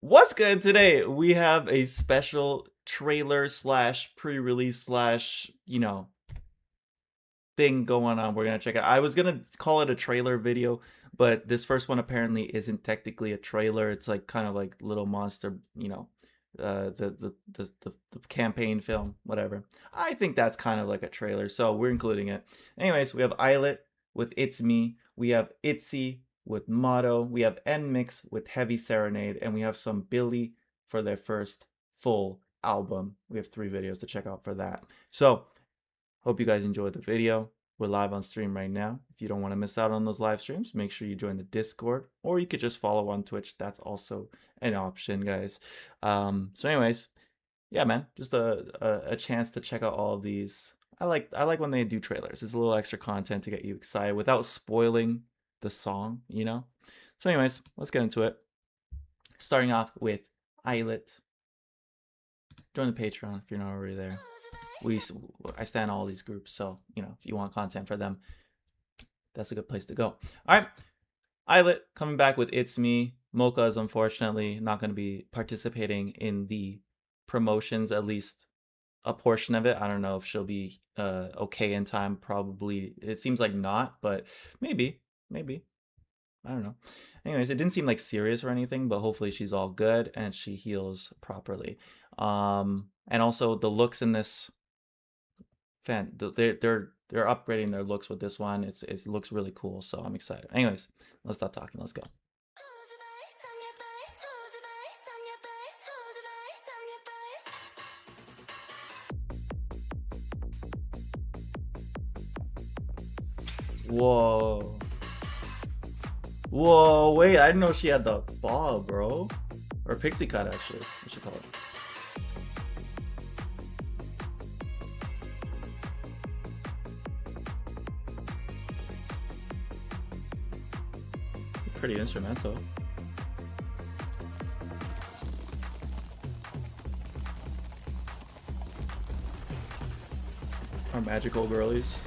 What's good today? We have a special trailer slash pre-release slash, thing going on. We're gonna check it out. I was gonna call it a trailer video, but this first one apparently isn't technically a trailer. It's like kind of like Little Monster, the campaign film, whatever. I think that's kind of like a trailer, so we're including it. Anyways, we have ILLIT with It's Me. We have Itzy with Motto. We have NMixx with Heavy Serenade, and we have some Billlie for their first full album. We have 3 videos to check out for that. So hope you guys enjoyed the video. We're live on stream right now. If you don't want to miss out on those live streams, make sure you join the Discord, or you could just follow on Twitch. That's also an option, guys. So anyways, yeah, man, just a chance to check out all of these. I like when they do trailers. It's a little extra content to get you excited without spoiling the song, So anyways, let's get into it. Starting off with ILLIT. Join the Patreon if you're not already there. I stand all these groups, so if you want content for them, that's a good place to go. All right, ILLIT coming back with It's Me. 𝗂𝗏𝗧 is unfortunately not going to be participating in the promotions, at least a portion of it. I don't know if she'll be okay in time. Probably, it seems like not, but maybe. I don't know. Anyways, it didn't seem like serious or anything, but hopefully she's all good and she heals properly. And also the looks in this they're upgrading their looks with this one. It looks really cool, so I'm excited. Anyways, let's stop talking. Let's go. Whoa. Whoa, wait, I didn't know she had the bob, bro. Or pixie cut, actually. What should call it? Pretty instrumental. Our magical girlies.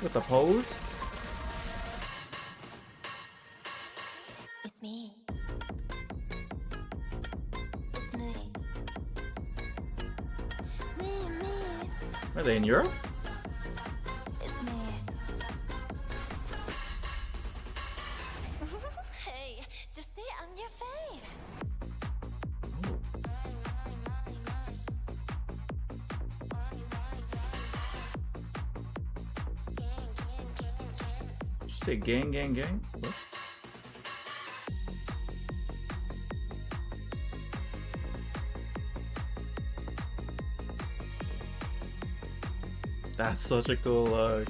With a pose? It's me. It's me. Me. Are they in Europe? It's me. Hey, just see on your face. Did you say gang? What? That's such a cool look.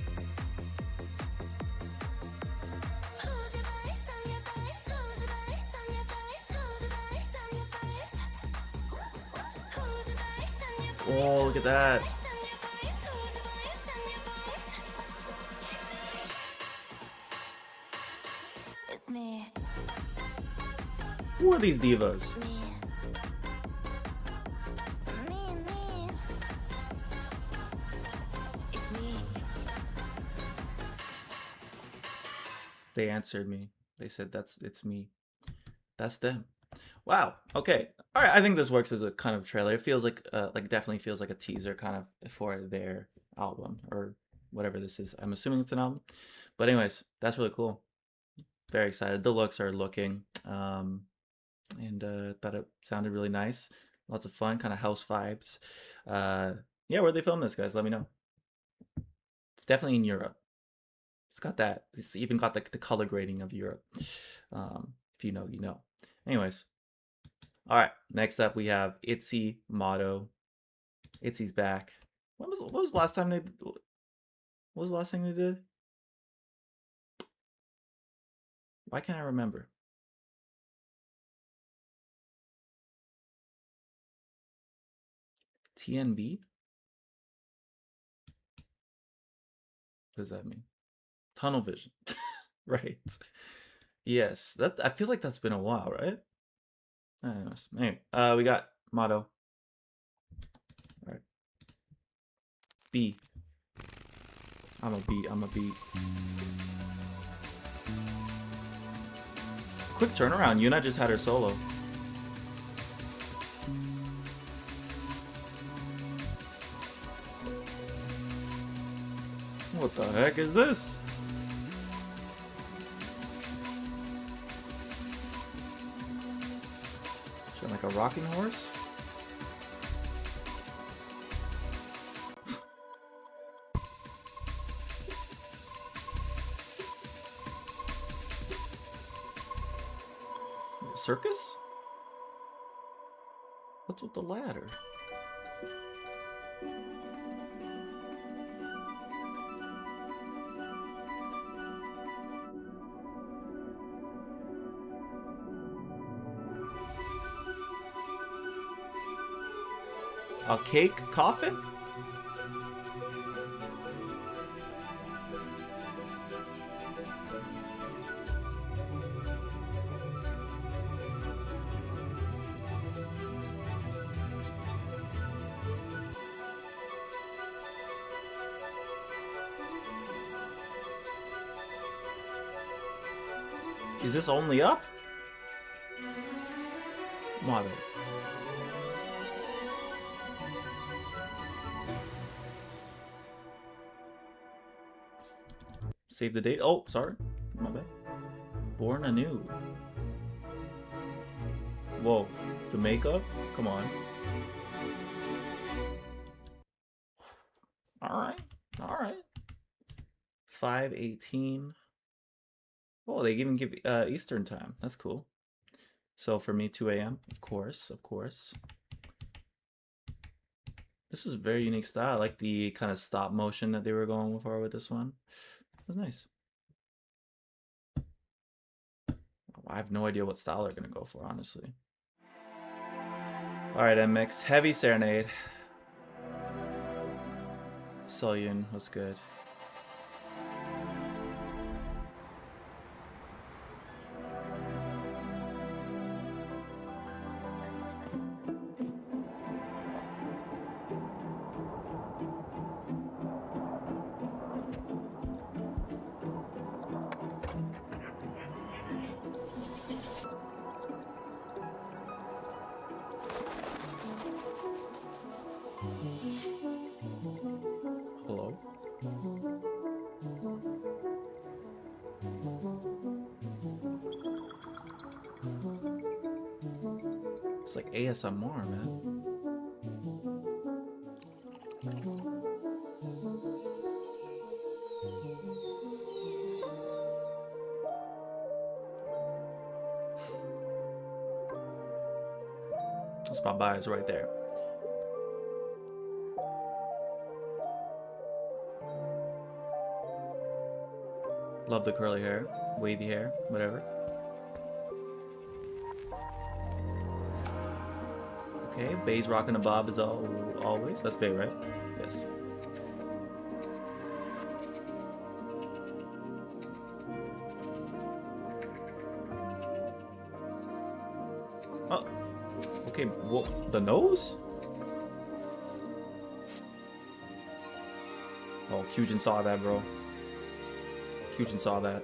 Oh, look at that. It's me. Who are these divas? Me. It's me. They answered me. They said it's me. That's them. Wow. Okay. All right. I think this works as a kind of trailer. It feels like definitely feels like a teaser kind of for their album or whatever this is. I'm assuming it's an album. But anyways, that's really cool. Very excited. The looks are looking. And thought it sounded really nice. Lots of fun, kind of house vibes. Yeah, where'd they film this, guys? Let me know. It's definitely in Europe. It's got that. It's even got the color grading of Europe. If you know, you know. Anyways. All right. Next up, we have Itzy Motto. Itzy's back. What was the last time they? What was the last thing they did? Why can't I remember? TNB? What does that mean? Tunnel vision. Right. Yes. I feel like that's been a while, right? Anyways, anyway, we got Motto. All right. B. I'm a beat. Quick turnaround. Yuna just had her solo. What the heck is this? Showing like a rocking horse? Circus? What's with the ladder? A cake coffin? Is this only up? Mother. Save the date. Oh, sorry. My bad. Born anew. Whoa. The makeup? Come on. Alright. Alright. 5:18. Oh, they even give Eastern time. That's cool. So for me, 2 a.m. Of course, of course. This is a very unique style. I like the kind of stop motion that they were going for with this one. That's nice. I have no idea what style they're gonna go for, honestly. All right, NMixx Heavy Serenade. Soyun, what's good? Hello? It's like ASMR, man. That's my bias right there. Love the curly hair, wavy hair, whatever. Okay, Bay's rocking a bob as always. That's Bay, right? Yes. Oh, okay. Well, the nose? Oh, 𝗂𝗏 saw that, bro. 𝗂𝗏 saw that.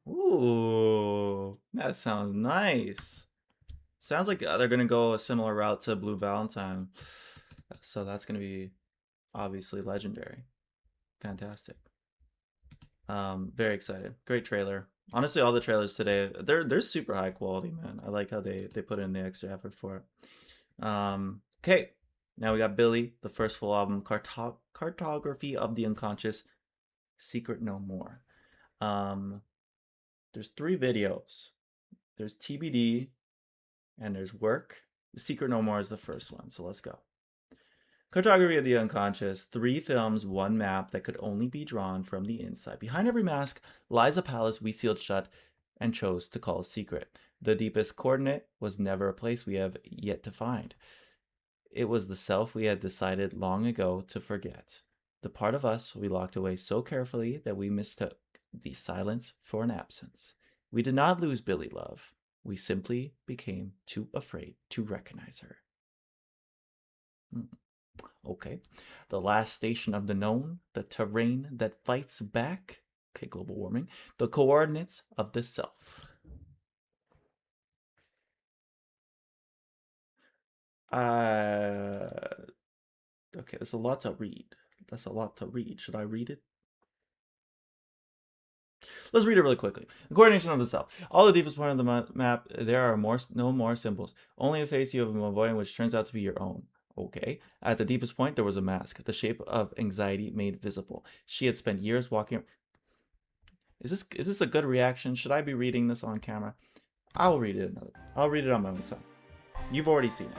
Ooh, that sounds nice. Sounds like they're gonna go a similar route to 𝗰𝗿𝗁𝗽, so that's gonna be obviously legendary. Fantastic. Very excited. Great trailer. Honestly, all the trailers today, they're super high quality, man. I like how they put in the extra effort for it. Okay, now we got Billlie, the first full album, Cartography of the Unconscious, Secret No More. There's 3 videos. There's TBD, and there's Work, Secret No More is the first one, so let's go. Cartography of the Unconscious, 3 films, 1 map that could only be drawn from the inside. Behind every mask lies a palace we sealed shut and chose to call secret. The deepest coordinate was never a place we have yet to find. It was the self we had decided long ago to forget. The part of us we locked away so carefully that we mistook the silence for an absence. We did not lose Billlie love. We simply became too afraid to recognize her. Okay. The last station of the known, the terrain that fights back. Okay, global warming. The coordinates of the self. Okay, there's a lot to read. That's a lot to read. Should I read it? Let's read it really quickly. The coordination of the self. All the deepest point of the map, there are no more symbols. Only a face you have been avoiding, which turns out to be your own. Okay. At the deepest point, there was a mask, the shape of anxiety made visible. She had spent years walking. Is this a good reaction? Should I be reading this on camera? I'll read it I'll read it on my own time. You've already seen it.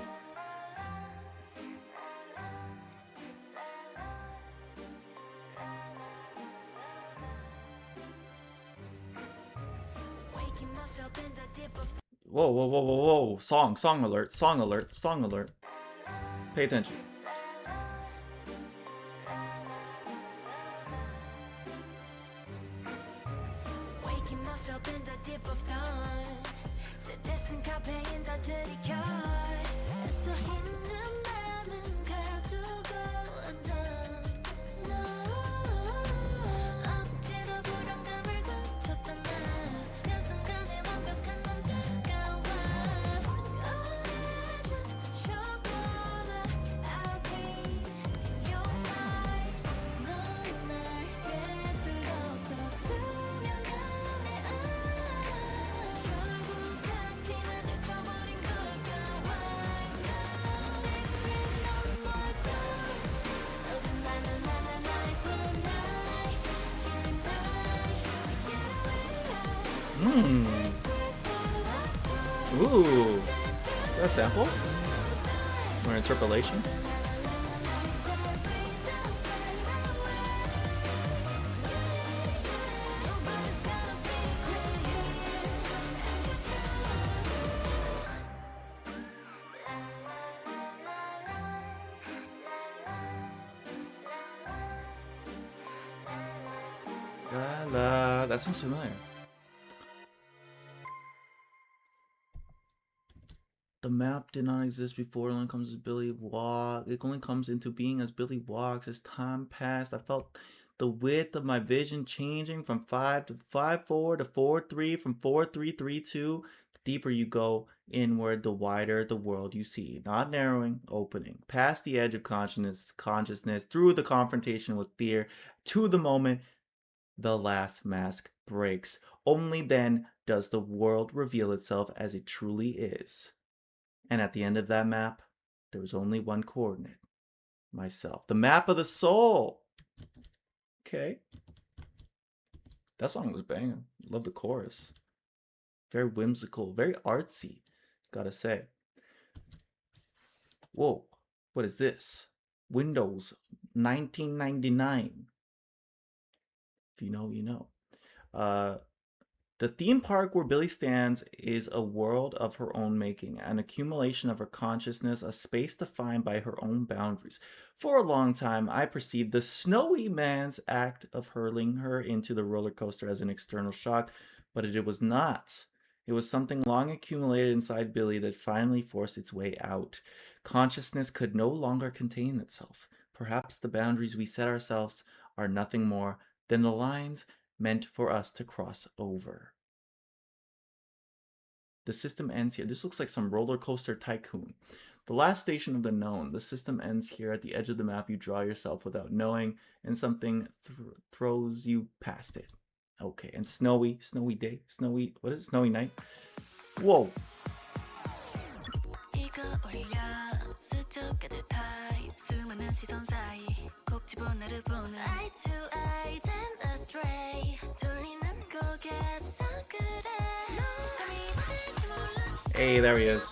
Whoa, whoa, whoa, whoa, whoa. Song alert, song alert, song alert. Pay attention. Waking myself in the dip of dawn. Citizen campaign that dirty so 힘든 맘은 가두고 undone. No. 억지로 불안감을 감췄던 나. 그 순간에 완벽한 넌 다가와. 꺼내준 chocolate. I read your mind. 넌 날 꿰뚫어서 투명한 내 eye. 결국 한 팀을 들켜버린 걸까. Ooh, is that a sample? Or interpolation? That sounds familiar. The map did not exist before. It only comes as Billlie walks. It only comes into being as Billlie walks. As time passed, I felt the width of my vision changing from 5 to 5-4 to 4-3, from 4-3-3-2. The deeper you go inward, the wider the world you see. Not narrowing, opening. Past the edge of consciousness, through the confrontation with fear, to the moment the last mask breaks. Only then does the world reveal itself as it truly is. And at the end of that map, there was only one coordinate. Myself. The map of the soul. Okay. That song was banging. Love the chorus. Very whimsical. Very artsy. Gotta say. Whoa. What is this? Windows 1999. If you know, you know. The theme park where Billlie stands is a world of her own making, an accumulation of her consciousness, a space defined by her own boundaries. For a long time, I perceived the snowy man's act of hurling her into the roller coaster as an external shock, but it was not. It was something long accumulated inside Billlie that finally forced its way out. Consciousness could no longer contain itself. Perhaps the boundaries we set ourselves are nothing more than the lines meant for us to cross over. The system ends here. This looks like some roller coaster tycoon. The last station of the known. The system ends here at the edge of the map. You draw yourself without knowing, and something throws you past it. Okay, and snowy day, what is it? Snowy night. Whoa. Hey, there he is.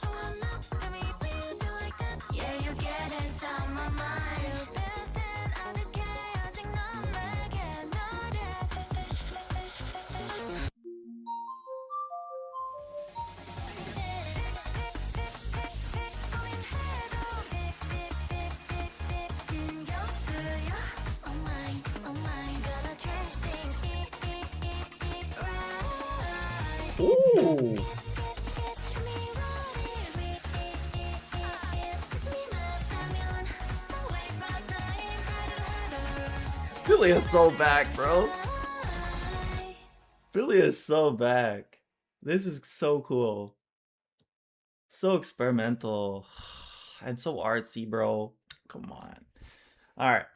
Ooh. Billlie is so back, bro. Billlie is so back. This is so cool. So experimental. And so artsy, bro. Come on. Alright.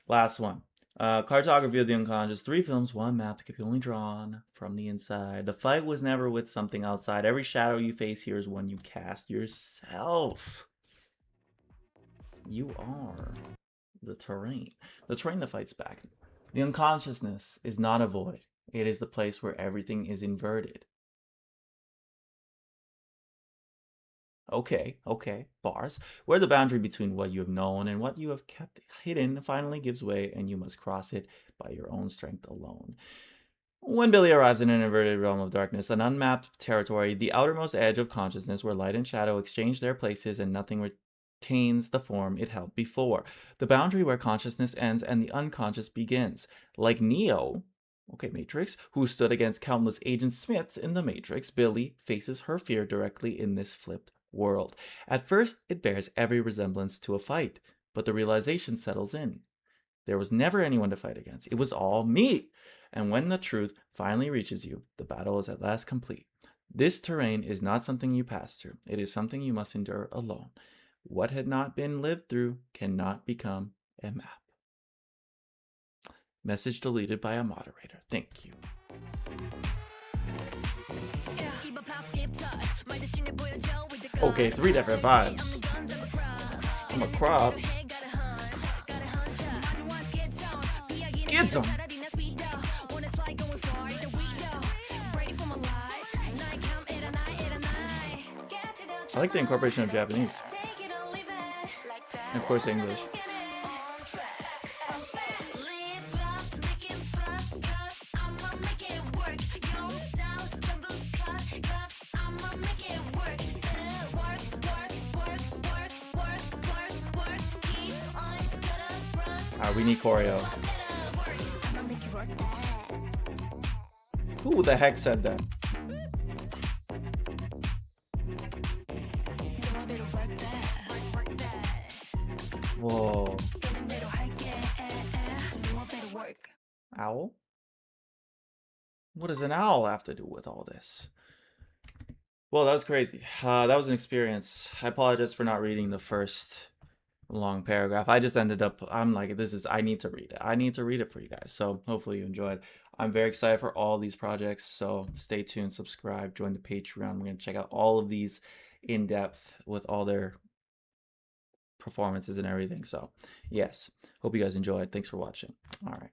Last one. Cartography of the Unconscious. 3 films, 1 map that could be only drawn from the inside. The fight was never with something outside. Every shadow you face here is one you cast yourself. You are the terrain. The terrain that fights back. The unconsciousness is not a void. It is the place where everything is inverted. Okay, bars. Where the boundary between what you have known and what you have kept hidden finally gives way, and you must cross it by your own strength alone. When Billlie arrives in an inverted realm of darkness, an unmapped territory, the outermost edge of consciousness where light and shadow exchange their places and nothing retains the form it held before. The boundary where consciousness ends and the unconscious begins. Like Neo, Matrix, who stood against countless Agent Smiths in the Matrix, Billlie faces her fear directly in this flipped world. At first, it bears every resemblance to a fight, but the realization settles in. There was never anyone to fight against. It was all me. And when the truth finally reaches you, the battle is at last complete. This terrain is not something you pass through. It is something you must endure alone. What had not been lived through cannot become a map. Message deleted by a moderator. Thank you. Okay, 3 different vibes. I'm a crop. Schism. I like the incorporation of Japanese. And of course English. We need choreo. Who the heck said that? Whoa. Owl? What does an owl have to do with all this? Well, that was crazy. That was an experience. I apologize for not reading the first long paragraph. I just ended up, I'm like, I need to read it. I need to read it for you guys. So hopefully you enjoyed. I'm very excited for all these projects. So stay tuned, subscribe, join the Patreon. We're going to check out all of these in depth with all their performances and everything. So yes, hope you guys enjoyed. Thanks for watching. All right.